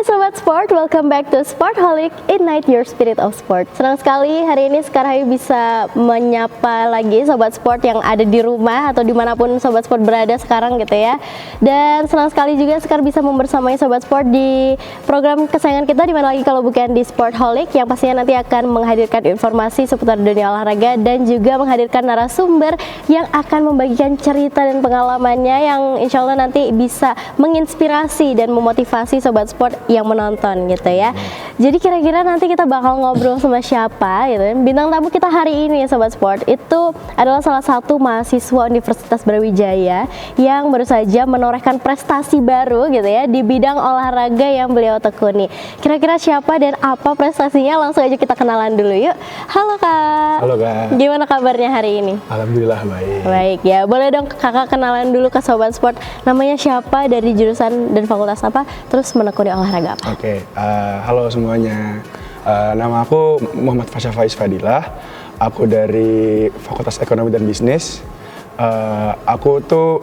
Sobat Sport, welcome back to Sportholic, Ignite Your Spirit of Sport. Senang sekali hari ini Sekar Hayu bisa menyapa lagi Sobat Sport yang ada di rumah atau dimanapun Sobat Sport berada sekarang gitu ya. Dan senang sekali juga Sekar bisa membersamai Sobat Sport di program kesayangan kita, dimana lagi kalau bukan di Sportholic, yang pastinya nanti akan menghadirkan informasi seputar dunia olahraga dan juga menghadirkan narasumber yang akan membagikan cerita dan pengalamannya yang insya Allah nanti bisa menginspirasi dan memotivasi Sobat Sport yang menonton gitu ya. Jadi kira-kira nanti kita bakal ngobrol sama siapa gitu. Bintang tamu kita hari ini Sobat Sport itu adalah salah satu mahasiswa Universitas Brawijaya yang baru saja menorehkan prestasi baru gitu ya di bidang olahraga yang beliau tekuni. Kira-kira siapa dan apa prestasinya? Langsung aja kita kenalan dulu yuk. Halo Kak. Halo Kak. Gimana kabarnya hari ini? Alhamdulillah baik. Baik ya. Boleh dong Kakak kenalan dulu ke Sobat Sport. Namanya siapa, dari jurusan dan fakultas apa, terus menekuni olahraga apa? Oke, halo semuanya. Nama aku Muhammad Fasha Faiz Fadilah. Aku dari Fakultas Ekonomi dan Bisnis. Aku tuh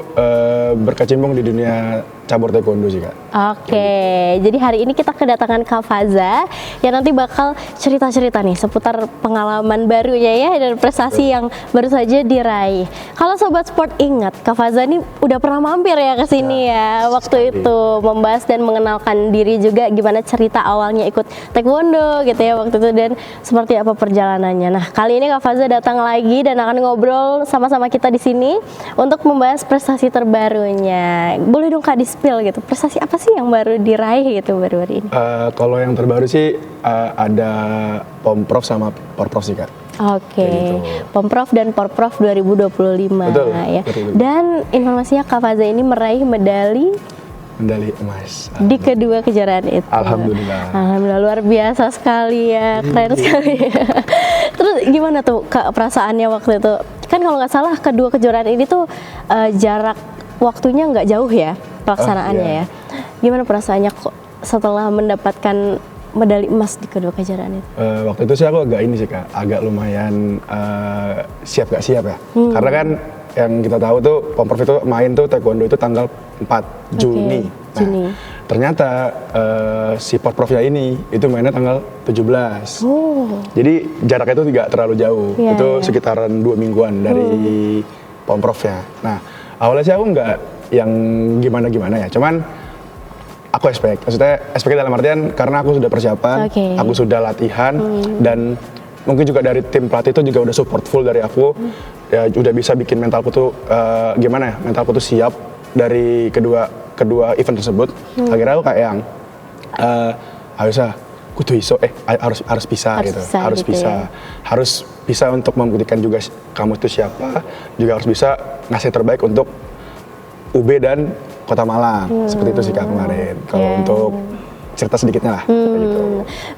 berkecimpung di dunia cabur taekwondo sih Kak. Oke, jadi hari ini kita kedatangan Kak Faza yang nanti bakal cerita-cerita nih seputar pengalaman barunya ya dan prestasi yang baru saja diraih. Kalau Sobat Sport ingat, Kak Faza ini udah pernah mampir ya ke sini ya waktu itu, membahas dan mengenalkan diri juga gimana cerita awalnya ikut taekwondo gitu ya waktu itu dan seperti apa perjalanannya. Nah, kali ini Kak Faza datang lagi dan akan ngobrol sama-sama kita di sini untuk membahas prestasi terbarunya. Boleh dong Kak di-spill gitu, prestasi apa sih yang baru diraih gitu baru-baru ini? Kalau yang terbaru sih ada Pomprov sama Porprov sih Kak. Oke, Gitu. Pomprov dan Porprov 2025 Betul, ya. betul. Dan informasinya Kak Faza ini meraih medali emas di kedua kejuaraan itu. Alhamdulillah. Alhamdulillah, luar biasa sekali ya, keren sekali. Terus gimana tuh Kak perasaannya waktu itu? Kan kalau nggak salah kedua kejuaraan ini tuh jarak waktunya nggak jauh ya pelaksanaannya ya. Gimana perasaannya kok setelah mendapatkan medali emas di kedua kejuaraan itu? Waktu itu sih aku agak ini sih Kak, agak lumayan siap gak siap ya. Karena kan yang kita tahu tuh Pomprov itu main tuh taekwondo itu tanggal 4 Juni. Nah, Juni. Ternyata si Porprovnya ini itu mainnya tanggal 17. Oh. Jadi jaraknya itu tidak terlalu jauh. Iya, Itu iya. sekitaran 2 mingguan dari Pomprovnya. Nah, awalnya sih aku nggak yang gimana-gimana ya. Cuman aku expect. Maksudnya expect dalam artian karena aku sudah persiapan, Oke. aku sudah latihan dan mungkin juga dari tim pelatih itu juga udah support full dari aku. Ya udah bisa bikin mentalku tuh gimana ya? Mentalku tuh siap dari kedua event tersebut. Akhirnya aku kayak yang kudu iso harus bisa Harus gitu. bisa Harus gitu bisa. ya. Harus bisa untuk membuktikan juga kamu itu siapa, juga harus bisa ngasih terbaik untuk UB dan Kota Malang. Seperti itu sih Kak kemarin. Kalau Oke. untuk cerita sedikitnya lah kayak gitu.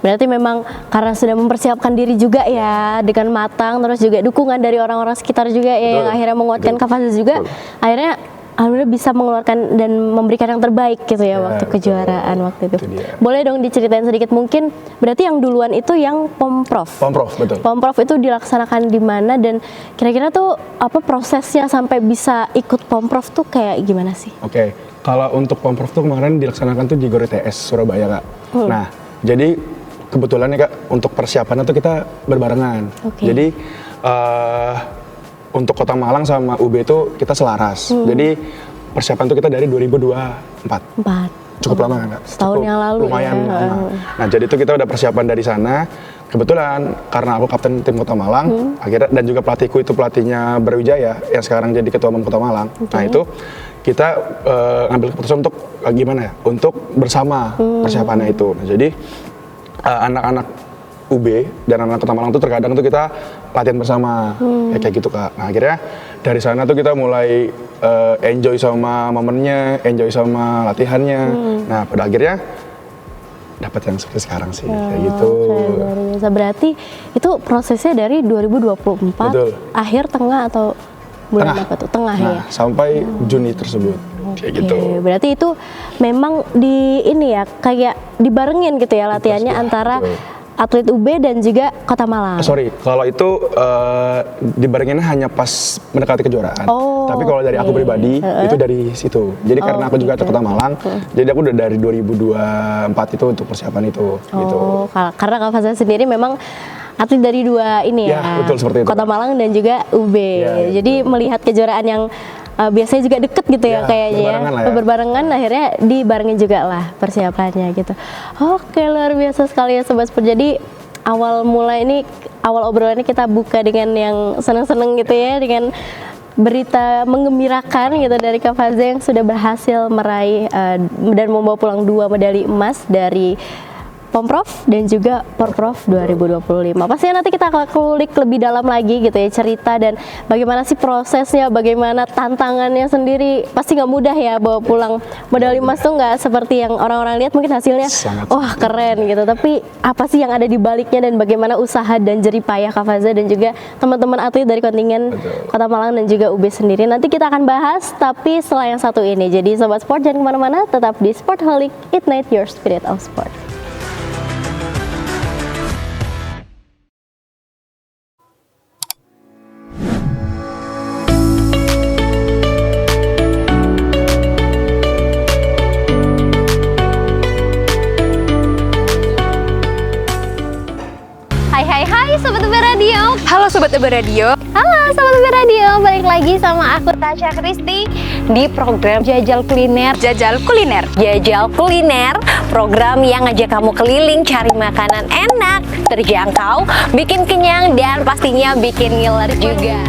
Berarti memang karena sudah mempersiapkan diri juga ya dengan matang, terus juga dukungan dari orang-orang sekitar juga ya yang akhirnya menguatkan Kak Faza juga. Akhirnya alhamdulillah bisa mengeluarkan dan memberikan yang terbaik gitu ya, waktu betul. kejuaraan waktu itu. Itu dia. Boleh dong diceritain sedikit mungkin, berarti yang duluan itu yang Pomprov. Pomprov, betul. Pomprov itu dilaksanakan di mana dan kira-kira tuh apa prosesnya sampai bisa ikut Pomprov tuh kayak gimana sih? Oke, kalau untuk Pomprov tuh kemarin dilaksanakan tuh di Gor ITS Surabaya Kak. Nah, jadi kebetulan nih Kak untuk persiapannya tuh kita berbarengan. Oke. Jadi untuk Kota Malang sama UB itu kita selaras. Jadi persiapan tuh kita dari 2024. 4. Cukup lama kan Kak? Setahun Cukup yang lalu lumayan ya. lama. Nah, jadi itu kita udah persiapan dari sana. Kebetulan karena aku kapten tim Kota Malang, akhirnya dan juga pelatihku itu pelatihnya Brawijaya yang sekarang jadi ketua umum Kota Malang. Nah, itu kita ngambil keputusan untuk gimana ya? Untuk bersama persiapannya itu. Nah, jadi anak-anak UB dan anak Kota Malang tuh terkadang tuh kita latihan bersama kayak gitu Kak. Nah, akhirnya dari sana tuh kita mulai enjoy sama momennya, enjoy sama latihannya. Nah, pada akhirnya dapat yang seperti sekarang sih kayak gitu. Luar biasa. Berarti itu prosesnya dari 2024 Betul. akhir, tengah atau bulan Tengah. apa tuh? Tengah ya. Nah, sampai Juni tersebut kayak gitu. Oke, berarti itu memang di ini ya kayak dibarengin gitu ya latihannya Betul, antara betul. atlet UB dan juga Kota Malang. Sorry, kalau itu dibarengin hanya pas mendekati kejuaraan. Tapi kalau dari aku pribadi itu dari situ. Jadi karena aku juga atlet Kota Malang, jadi aku udah dari 2024 itu untuk persiapan itu. Gitu. Karena Kak Faza sendiri memang atlet dari dua ini ya, betul, seperti itu. Kota Malang dan juga UB. Jadi melihat kejuaraan yang biasanya juga deket gitu ya kayaknya berbarengan akhirnya dibarengin juga lah persiapannya gitu. Oke, luar biasa sekali ya Sobat Sport. Jadi awal obrolannya kita buka dengan yang seneng-seneng gitu ya, dengan berita menggembirakan gitu dari Kak Faza yang sudah berhasil meraih dan membawa pulang 2 medali emas dari Pomprov dan juga Porprov 2025. Pastinya nanti kita akan kulik lebih dalam lagi gitu ya, cerita dan bagaimana sih prosesnya, bagaimana tantangannya sendiri. Pasti nggak mudah ya bawa pulang medali emas tuh, nggak seperti yang orang-orang lihat mungkin hasilnya wah keren gitu. Tapi apa sih yang ada di baliknya dan bagaimana usaha dan jerih payah Kak Faza dan juga teman-teman atlet dari kontingen Kota Malang dan juga UB sendiri. Nanti kita akan bahas, tapi setelah yang satu ini. Jadi Sobat Sport jangan kemana-mana, tetap di Sportholic, Ignite Your Spirit of Sport. Hai Sobat UB Radio. Halo Sobat UB Radio. Halo Sobat UB Radio, balik lagi sama aku Tasya Kristi di program Jajal Kuliner. Jajal Kuliner. Jajal Kuliner, program yang ngajak kamu keliling cari makanan enak, terjangkau, bikin kenyang, dan pastinya bikin ngiler juga.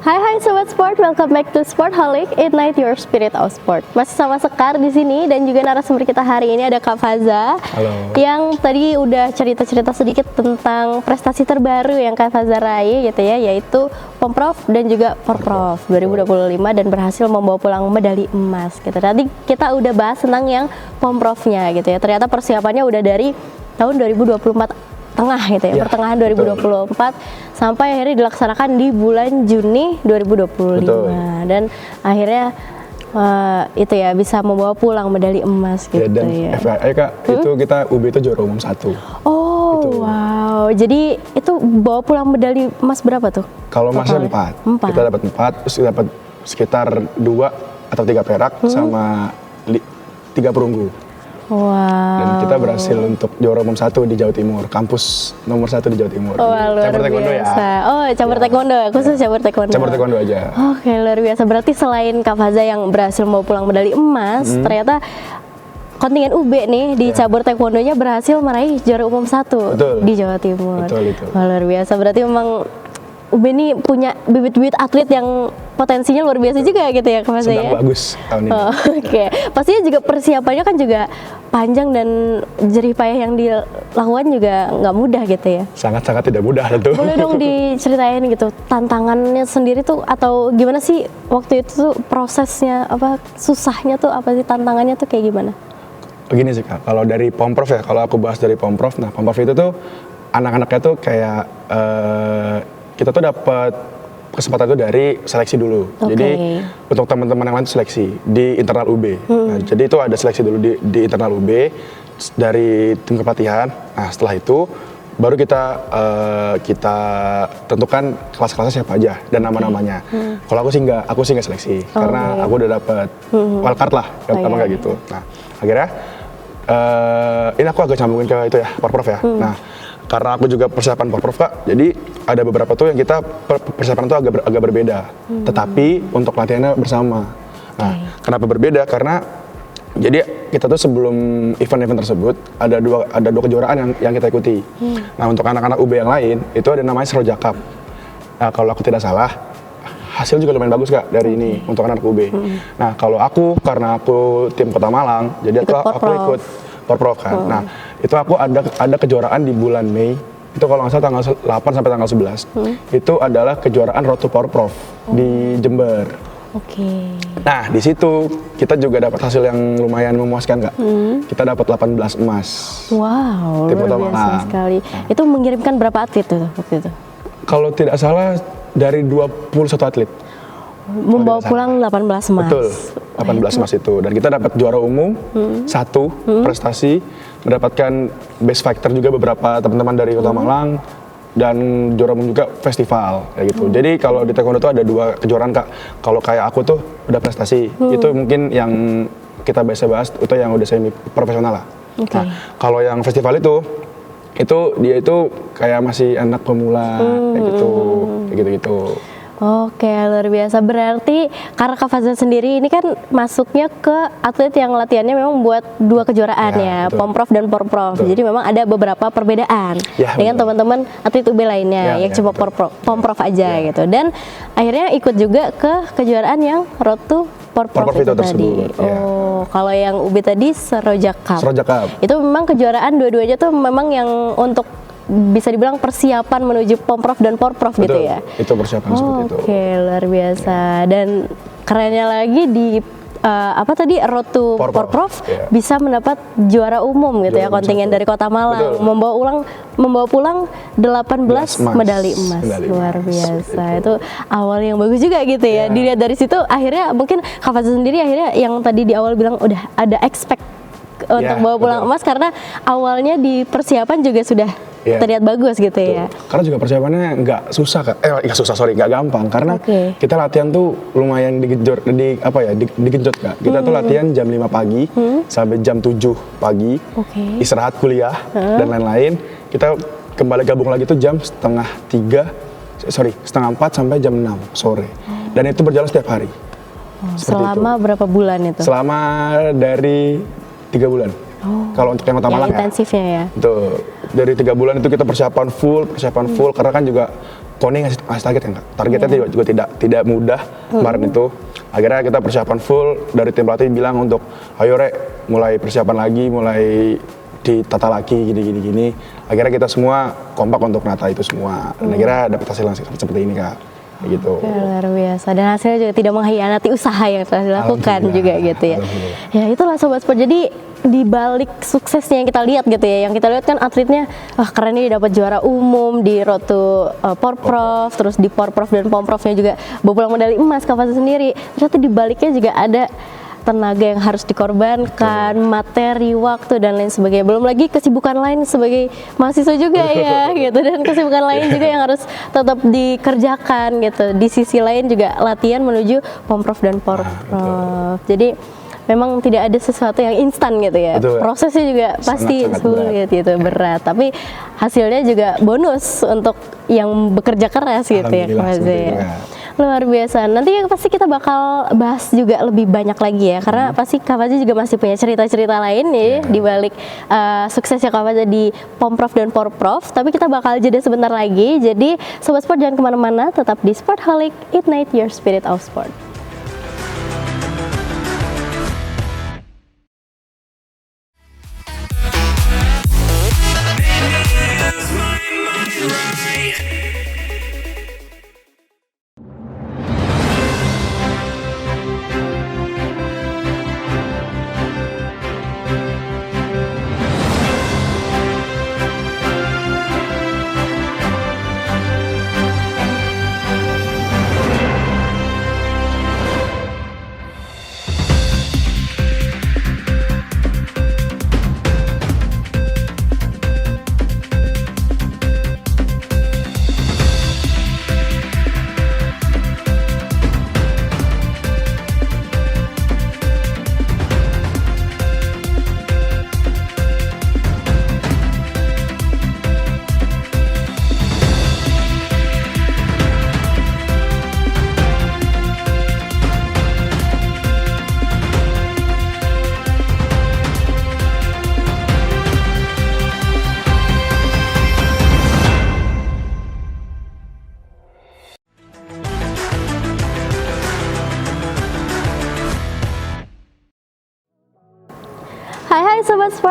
Hai Sobat Sport, welcome back to Sportholic, Ignite Your Spirit of Sport. Masih sama Sekar di sini dan juga narasumber kita hari ini ada Kak Faza. Halo. Yang tadi udah cerita-cerita sedikit tentang prestasi terbaru yang Kak Faza raih gitu ya, yaitu Pomprov dan juga Porprov 2025 dan berhasil membawa pulang medali emas gitu. Tadi kita udah bahas tentang yang Pomprovnya gitu ya. Ternyata persiapannya udah dari tahun 2024 tengah gitu ya, pertengahan 2024 sampai akhirnya dilaksanakan di bulan Juni 2025. Dan akhirnya itu ya bisa membawa pulang medali emas gitu dan ya. FYI Kak, itu kita UB itu juara umum 1. Oh gitu. Wow, jadi itu bawa pulang medali emas berapa tuh? Kalau emasnya 4. Kita dapat 4, terus dapat sekitar 2 atau 3 perak sama 3 perunggu. Wow. Dan kita berhasil untuk juara umum 1 di Jawa Timur, kampus nomor 1 di Jawa Timur. Wah, luar cabur taekwondo biasa. Ya. Oh, cabur taekwondo, khusus cabur taekwondo. Cabur taekwondo aja. Oke, luar biasa. Berarti selain Kak Faza yang berhasil membawa pulang medali emas, ternyata kontingen UB nih di cabur taekwondonya berhasil meraih juara umum 1 di Jawa Timur. Betul itu. Wah, luar biasa. Berarti memang UB ini punya bibit-bibit atlet yang potensinya luar biasa juga gitu ya Kak Faza ya? Sedang bagus tahun ini. Oke. Pastinya juga persiapannya kan juga panjang dan jerih payah yang dilakukan juga nggak mudah gitu ya? Sangat-sangat tidak mudah tentu. Boleh dong diceritain gitu, tantangannya sendiri tuh atau gimana sih waktu itu tuh prosesnya, apa susahnya tuh, apa sih tantangannya tuh kayak gimana? Begini sih Kak, kalau dari Pomprov ya, kalau aku bahas dari Pomprov, nah Pomprov itu tuh anak-anaknya tuh kayak kita tuh dapat kesempatan itu dari seleksi dulu. Jadi untuk teman-teman yang lain itu seleksi di internal UB. Nah, jadi itu ada seleksi dulu di internal UB dari tim kepelatihan. Nah setelah itu baru kita tentukan kelas-kelasnya siapa aja dan nama-namanya. Kalau aku sih nggak seleksi karena aku udah dapet wildcard lah, gampang kayak gitu. Nah akhirnya ini aku agak sambungin ke itu ya, Porprov ya. Nah karena aku juga persiapan Porprov Kak, jadi ada beberapa tuh yang kita persiapan tuh agak berbeda, tetapi untuk latihannya bersama. Nah, kenapa berbeda? Karena jadi kita tuh sebelum event-event tersebut ada dua kejuaraan yang kita ikuti. Nah, untuk anak-anak UB yang lain itu ada namanya Seroja Cup. Nah, kalau aku tidak salah, hasil juga lumayan bagus Kak dari ini untuk anak UB. Nah kalau aku, karena aku tim Kota Malang, jadi aku ikut Porprov kan. Nah itu aku ada kejuaraan di bulan Mei, itu kalau nggak salah tanggal 8 sampai tanggal 11. Itu adalah kejuaraan Road to Porprov di Jember. Oke. Nah di situ kita juga dapat hasil yang lumayan memuaskan Kak. Kita dapat 18 emas. Wow, Tim luar Kota biasa Malang. sekali. Itu mengirimkan berapa atlet tuh waktu itu? Kalau tidak salah dari 21 atlet. Membawa pulang 18 emas. Betul, 18 emas itu. Dan kita dapat juara umum, satu prestasi, mendapatkan best fighter juga beberapa teman-teman dari Kota Malang, dan juara umum juga festival, kayak gitu. Jadi kalau di taekwondo tuh ada 2 kejuaraan Kak. Kalau kayak aku tuh udah prestasi, itu mungkin yang kita biasa bahas, itu yang udah semi profesional lah. Oke. Nah, kalau yang festival itu dia itu kayak masih anak pemula, kayak gitu. Oke, luar biasa. Berarti karena Kak Fazal sendiri ini kan masuknya ke atlet yang latihannya memang buat 2 kejuaraan ya, betul. Pomprov dan Porprov. Betul. Jadi memang ada beberapa perbedaan Ya, dengan betul. teman-teman atlet UB lainnya Ya, yang ya, cuma betul. Pomprov aja gitu. Dan akhirnya ikut juga ke kejuaraan yang Road to Porprov Porprov itu itu tadi. tersebut, ya. Oh, kalau yang UB tadi Seroja Cup. Seroja Cup. Itu memang kejuaraan dua-duanya tuh memang yang untuk bisa dibilang persiapan menuju Pomprov dan Porprov gitu Betul, ya. itu persiapan seperti itu. Oke, luar biasa. Dan kerennya lagi di Road to Porprov iya. bisa mendapat juara umum gitu ya, Juara umum kontingen satu. dari Kota Malang, Betul. membawa pulang 18 emas. medali emas. Medali Luar emas, biasa. gitu. Itu awal yang bagus juga gitu ya. Iya. Dilihat dari situ akhirnya mungkin Kak Fazal sendiri akhirnya yang tadi di awal bilang udah ada expect untuk bawa pulang betul. emas karena awalnya di persiapan juga sudah Iya. terlihat bagus gitu ya. Karena juga persiapannya nggak susah Kak. Nggak gampang karena Oke. kita latihan tuh lumayan digenjot Kak. Kita tuh latihan jam 5 pagi sampai jam 7 pagi. Oke. Istirahat kuliah dan lain-lain. Kita kembali gabung lagi tuh jam setengah 4 sampai jam 6 sore. Dan itu berjalan setiap hari. Seperti Selama berapa bulan itu? Selama dari 3 bulan. Kalau untuk yang Kota Yang Malang ya. intensifnya ya. Tuh, dari 3 bulan itu kita persiapan full karena kan juga KONI ngasih target kan Kak. Targetnya juga tidak mudah kemarin itu. Akhirnya kita persiapan full, dari tim pelatih bilang untuk ayo Rek, mulai persiapan lagi, mulai ditata lagi gini. Akhirnya kita semua kompak untuk menata itu semua. Dan akhirnya dapat hasil yang seperti ini Kak. Kayak gitu. Oke, luar biasa. Dan hasilnya juga tidak mengkhianati usaha yang telah dilakukan Alhamdulillah, juga gitu ya. alhamdulillah. Ya itulah Sobat Sport. Jadi di balik suksesnya yang kita lihat gitu ya, yang kita lihat kan atletnya keren nih dapat juara umum di Road to Porprov, terus di Porprov dan Pomprovnya juga bawa pulang medali emas Kak Fazal sendiri. Ternyata di baliknya juga ada tenaga yang harus dikorbankan, materi, waktu dan lain sebagainya. Belum lagi kesibukan lain sebagai mahasiswa juga ya gitu, dan kesibukan lain juga yang harus tetap dikerjakan gitu. Di sisi lain juga latihan menuju Pomprov dan Porprov. Jadi memang tidak ada sesuatu yang instan gitu ya. Betul. Prosesnya juga pasti Sangat sulit gitu, berat. Tapi hasilnya juga bonus untuk yang bekerja keras gitu ya Kak Alhamdulillah, Fazal seperti ya. itu, Kak. Luar biasa. Nanti pasti kita bakal bahas juga lebih banyak lagi ya, karena pasti Kak Fazal juga masih punya cerita-cerita lain ya di balik suksesnya Kak Fazal di Pomprov dan Porprov. Tapi kita bakal jeda sebentar lagi. Jadi Sobat Sport jangan kemana-mana, tetap di Sportholic, Ignite Your Spirit of Sport.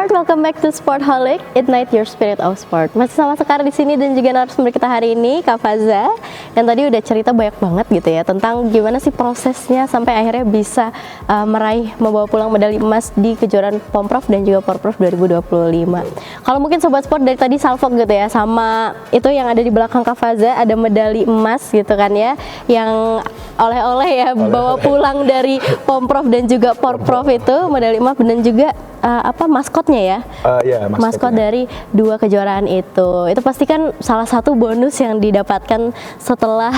Sport, welcome back to Sportholic, Ignite Your Spirit of Sport. Masih sama Sekar di sini dan juga narasumber kita hari ini, Kak Faza. Yang tadi udah cerita banyak banget gitu ya tentang gimana sih prosesnya sampai akhirnya bisa membawa pulang medali emas di kejuaraan Pomprov dan juga Porprov 2025. Kalau mungkin sobat sport dari tadi salvok gitu ya, sama itu yang ada di belakang Kak Faza ada medali emas gitu kan ya, yang oleh-oleh ya bawa pulang dari Pomprov dan juga Porprov itu medali emas dan juga maskotnya ya? Iya, maskot dari dua kejuaraan itu. Itu pasti kan salah satu bonus yang didapatkan setelah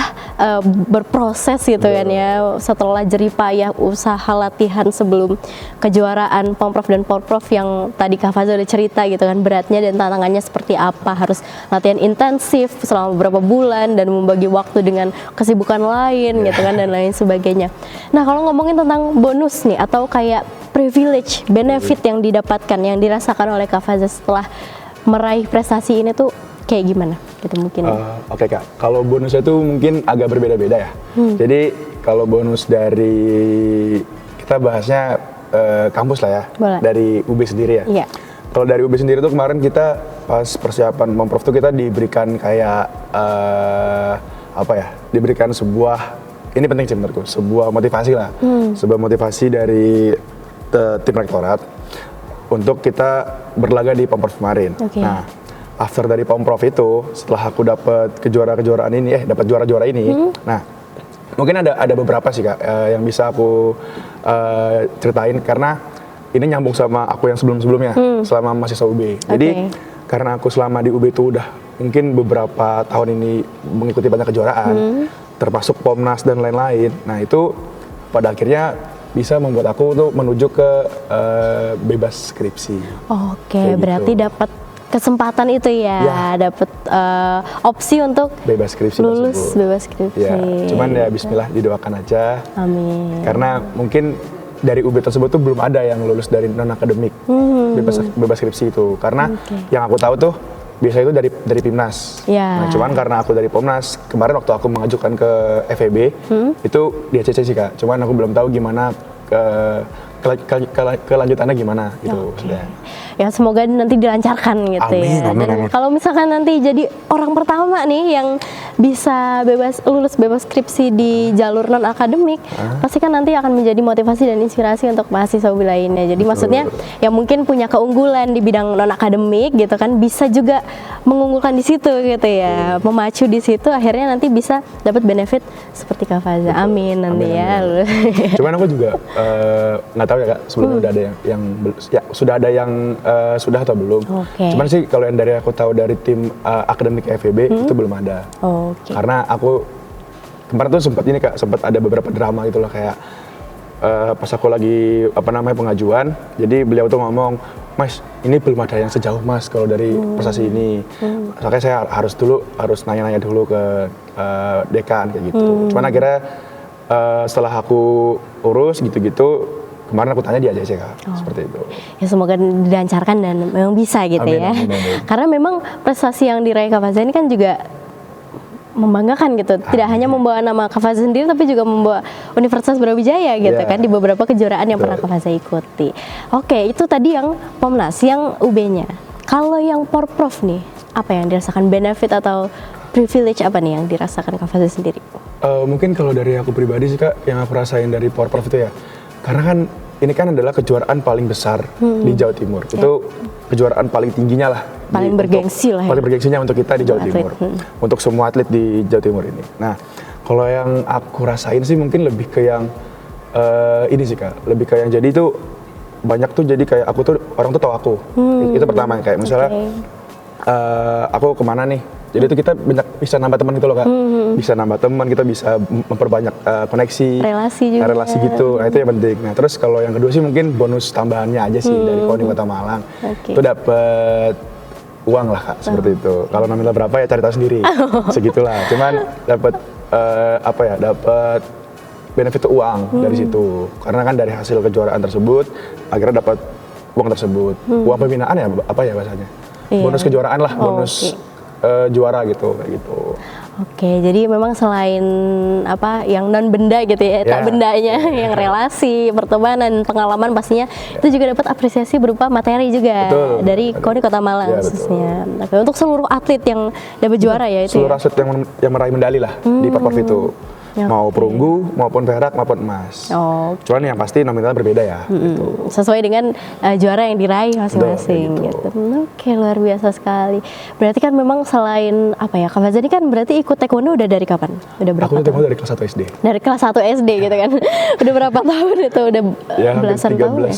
berproses gitu kan ya, setelah jeripayah usaha latihan sebelum kejuaraan Pomprov dan Porprov yang tadi Kak Faza udah cerita gitu kan, beratnya dan tantangannya seperti apa, harus latihan intensif selama beberapa bulan dan membagi waktu dengan kesibukan lain gitu kan dan lain sebagainya. Nah, kalau ngomongin tentang bonus nih atau kayak privilege, benefit yang didapatkan, yang dirasakan oleh Kak Faza setelah meraih prestasi ini tuh kayak gimana? Gitu mungkin. Oke Kak, kalau bonusnya tuh mungkin agak berbeda-beda ya. Jadi kalau bonus dari kita bahasnya kampus lah ya, boleh, dari UB sendiri ya. Iya. Kalau dari UB sendiri tuh kemarin kita pas persiapan Pomprov tuh kita diberikan kayak diberikan sebuah, ini penting sih menurutku, sebuah motivasi lah, sebuah motivasi dari tim rektorat untuk kita berlaga di Pomprov kemarin. Okay. Nah, after dari Pomprov itu, setelah aku dapat kejuaraan ini, dapat juara-juara ini, nah mungkin ada beberapa sih Kak yang bisa aku ceritain karena ini nyambung sama aku yang sebelum-sebelumnya selama mahasiswa UB. Jadi karena aku selama di UB itu udah mungkin beberapa tahun ini mengikuti banyak kejuaraan, termasuk Pomnas dan lain-lain. Nah itu pada akhirnya bisa membuat aku tuh menuju ke bebas skripsi. Oke, berarti gitu. dapat kesempatan itu ya, dapat opsi untuk bebas skripsi lulus tersebut. Bebas skripsi. Ya, cuman ya Bismillah, didoakan aja. Amin. Karena mungkin dari UB tersebut tuh belum ada yang lulus dari non akademik bebas skripsi itu. Karena yang aku tahu tuh biasanya itu dari Pimnas. Ya. Nah, cuman karena aku dari Pomnas, kemarin waktu aku mengajukan ke FEB, itu di ACC sih Kak. Cuman aku belum tahu gimana kelanjutannya gimana gitu. Ya semoga nanti dilancarkan gitu. Amin, ya. amin, Dan amin. kalau misalkan nanti jadi orang pertama nih yang bisa lulus bebas skripsi di jalur non akademik, pasti kan nanti akan menjadi motivasi dan inspirasi untuk mahasiswa lainnya. Jadi maksudnya yang mungkin punya keunggulan di bidang non akademik gitu kan, bisa juga mengunggulkan di situ gitu ya, memacu di situ, akhirnya nanti bisa dapat benefit seperti Kak Faza. Amin nanti ya. Cuman aku juga nggak tahu ya Kak, sebelumnya udah ada yang sudah ada yang sudah atau belum. Cuman sih kalau yang dari aku tahu dari tim akademik FEB itu belum ada. Karena aku kemarin tuh sempat ada beberapa drama gitu loh, kayak pas aku lagi pengajuan, jadi beliau tuh ngomong, Mas, ini belum ada yang sejauh Mas kalau dari prestasi ini. Makanya saya harus nanya-nanya dulu ke dekan kayak gitu. Cuman akhirnya setelah aku urus gitu-gitu, kemarin aku tanya di ACC Kak, seperti itu. Ya semoga dilancarkan dan memang bisa gitu. Amin, ya. Amin. Karena memang prestasi yang diraih Kak Faza ini kan juga membanggakan gitu. Tidak hanya membawa nama Kak Faza sendiri, tapi juga membawa Universitas Brawijaya gitu kan di beberapa kejuaraan yang pernah Kak Faza ikuti. Oke, itu tadi yang Pomnas, yang UB-nya. Kalau yang Porprov nih, apa yang dirasakan benefit atau privilege apa nih yang dirasakan Kak Faza sendiri? Mungkin kalau dari aku pribadi sih Kak, yang aku rasain dari Porprov itu ya, karena kan ini kan adalah kejuaraan paling besar di Jawa Timur. Itu kejuaraan paling tingginya lah. Paling bergengsi lah ya. Paling bergengsinya untuk kita di Jawa Timur. Untuk semua atlet di Jawa Timur ini. Nah, kalau yang aku rasain sih mungkin lebih ke yang ini sih Kak. Lebih ke yang jadi itu banyak tuh, jadi kayak aku tuh, orang tuh tahu aku. Itu pertama, kayak misalnya aku kemana nih. Jadi itu kita banyak bisa nambah teman gitu loh Kak. Bisa nambah teman, kita bisa memperbanyak koneksi, relasi gitu. Nah itu yang penting. Nah terus kalau yang kedua sih mungkin bonus tambahannya aja sih dari Kodim Kota Malang. Itu dapet uang lah Kak, seperti itu. Kalau nominal berapa ya cari tahu sendiri. Segitulah. Cuman dapat dapat benefit uang dari situ. Karena kan dari hasil kejuaraan tersebut akhirnya dapat uang tersebut. Uang pembinaan ya, apa ya bahasanya? Bonus kejuaraan lah, bonus juara gitu, kayak gitu. Oke, jadi memang selain apa yang non benda gitu ya, tak Ya. bendanya yang relasi, pertemanan, pengalaman pastinya itu juga dapat apresiasi berupa materi juga Betul. dari KONI Kota Malang Ya, betul. khususnya. Oke, untuk seluruh atlet yang dapat juara ya itu. Seluruh Ya? atlet yang meraih medali lah di Porprov itu. Ya, Mau oke. perunggu, maupun perak, maupun emas. Oh, Cuman yang pasti nominalnya berbeda ya. Gitu. sesuai dengan juara yang diraih masing-masing Betul, gitu. Oke, luar biasa sekali. Berarti kan memang selain apa ya, Kak Faza ini kan berarti ikut taekwondo udah dari kapan? Udah berapa Aku tuh tahun? dari kelas 1 SD. Dari kelas 1 SD gitu kan. Udah berapa tahun itu? Udah Ya hampir belasan tahun ya?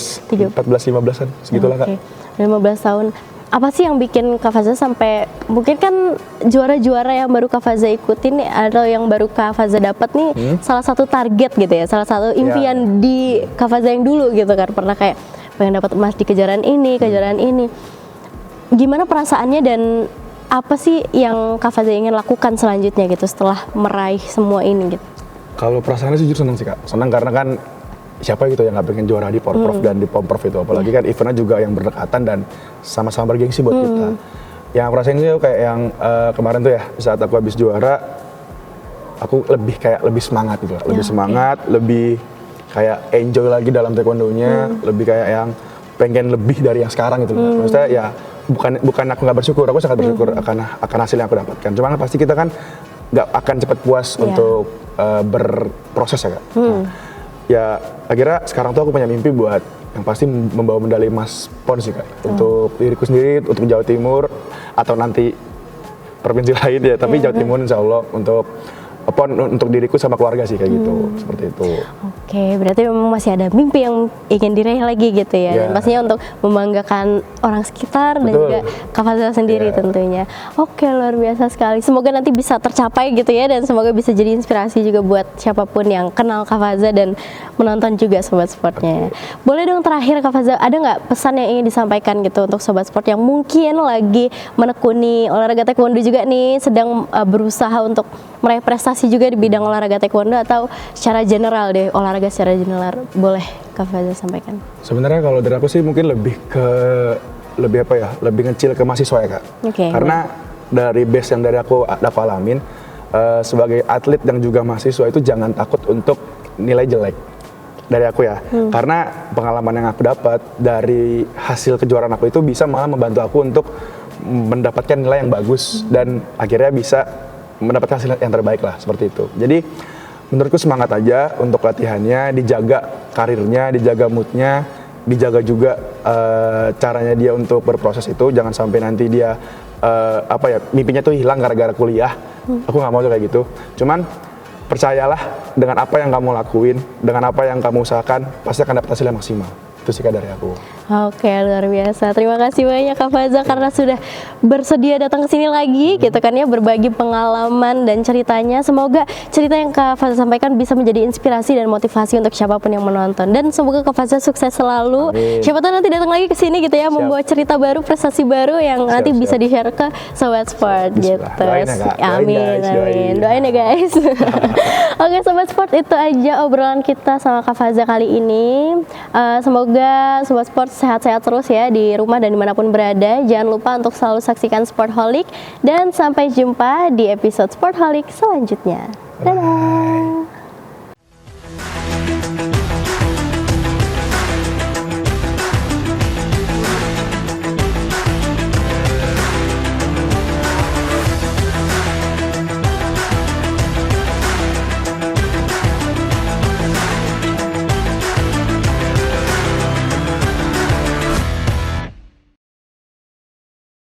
14, 15-an segitulah Kak. Oke, udah 15 tahun. Apa sih yang bikin Kak Faza sampai mungkin kan juara-juara yang baru Kak Faza ikutin nih, atau yang baru Kak Faza dapat nih salah satu target gitu ya, salah satu impian di Kak Faza yang dulu gitu kan, pernah kayak pengen dapat emas di kejuaraan ini. Gimana perasaannya dan apa sih yang Kak Faza ingin lakukan selanjutnya gitu setelah meraih semua ini gitu? Kalau perasaannya sih jujur senang sih Kak. Senang karena kan siapa gitu yang nggak pengen juara di Porprov dan di Pomprov itu. Apalagi kan eventnya juga yang berdekatan dan sama-sama bergengsi buat kita. Yang aku rasain sih kayak yang kemarin tuh ya, saat aku habis juara, aku lebih semangat gitu. Lebih semangat, lebih kayak enjoy lagi dalam taekwondonya, lebih kayak yang pengen lebih dari yang sekarang gitu. Maksudnya ya bukan aku nggak bersyukur, aku sangat bersyukur akan hasil yang aku dapatkan. Cuman pasti kita kan nggak akan cepat puas untuk berproses ya Kak. Nah, ya akhirnya sekarang tuh aku punya mimpi buat yang pasti membawa medali emas PON sih Kak. Untuk diriku sendiri, untuk Jawa Timur, atau nanti provinsi lain ya, tapi Jawa Timur insya Allah untuk PON untuk diriku sama keluarga sih kayak gitu, seperti itu. Oke, berarti memang masih ada mimpi yang ingin diraih lagi gitu ya. Dan Ya. pastinya untuk membanggakan orang sekitar dan Betul. juga Kak Faza sendiri Ya. tentunya. Oke, luar biasa sekali. Semoga nanti bisa tercapai gitu ya, dan semoga bisa jadi inspirasi juga buat siapapun yang kenal Kak Faza dan menonton juga Sobat Sportnya. Boleh dong terakhir Kak Faza, ada nggak pesan yang ingin disampaikan gitu untuk Sobat Sport yang mungkin lagi menekuni olahraga taekwondo juga nih, sedang berusaha untuk meraih prestasi juga di bidang olahraga taekwondo, atau secara general deh, olahraga secara general, boleh Kak Faza sampaikan. Sebenarnya kalau dari aku sih mungkin lebih ngecil ke mahasiswa ya Kak. Oke. Karena dari base yang dari aku alamin, sebagai atlet dan juga mahasiswa itu jangan takut untuk nilai jelek. Dari aku ya, karena pengalaman yang aku dapat dari hasil kejuaraan aku itu bisa malah membantu aku untuk mendapatkan nilai yang bagus dan akhirnya bisa mendapatkan hasil yang terbaik lah, seperti itu. Jadi menurutku semangat aja untuk latihannya, dijaga karirnya, dijaga moodnya, dijaga juga caranya dia untuk berproses itu. Jangan sampai nanti dia mimpinya tuh hilang gara-gara kuliah. Aku nggak mau tuh kayak gitu. Cuman percayalah dengan apa yang kamu lakuin, dengan apa yang kamu usahakan, pasti akan dapat hasil yang maksimal. Itu sih Kak dari aku. Oke, luar biasa. Terima kasih banyak Kak Faza karena sudah bersedia datang ke sini lagi gitu kan ya, berbagi pengalaman dan ceritanya. Semoga cerita yang Kak Faza sampaikan bisa menjadi inspirasi dan motivasi untuk siapapun yang menonton. Dan semoga Kak Faza sukses selalu. Amin. Siapa tahu nanti datang lagi ke sini gitu ya, membawa cerita baru, prestasi baru yang nanti Siap. bisa di-share ke Sobat Sport gitu. Bismillah. Doain ya, Kak. Doain, Amin, guys. amin. Doain. Doain ya guys. Oke Sobat Sport, itu aja obrolan kita sama Kak Faza kali ini. Semoga Sobat Sport sehat-sehat terus ya di rumah dan dimanapun berada. Jangan lupa untuk selalu saksikan Sportholic, dan sampai jumpa di episode Sportholic selanjutnya. Dadah.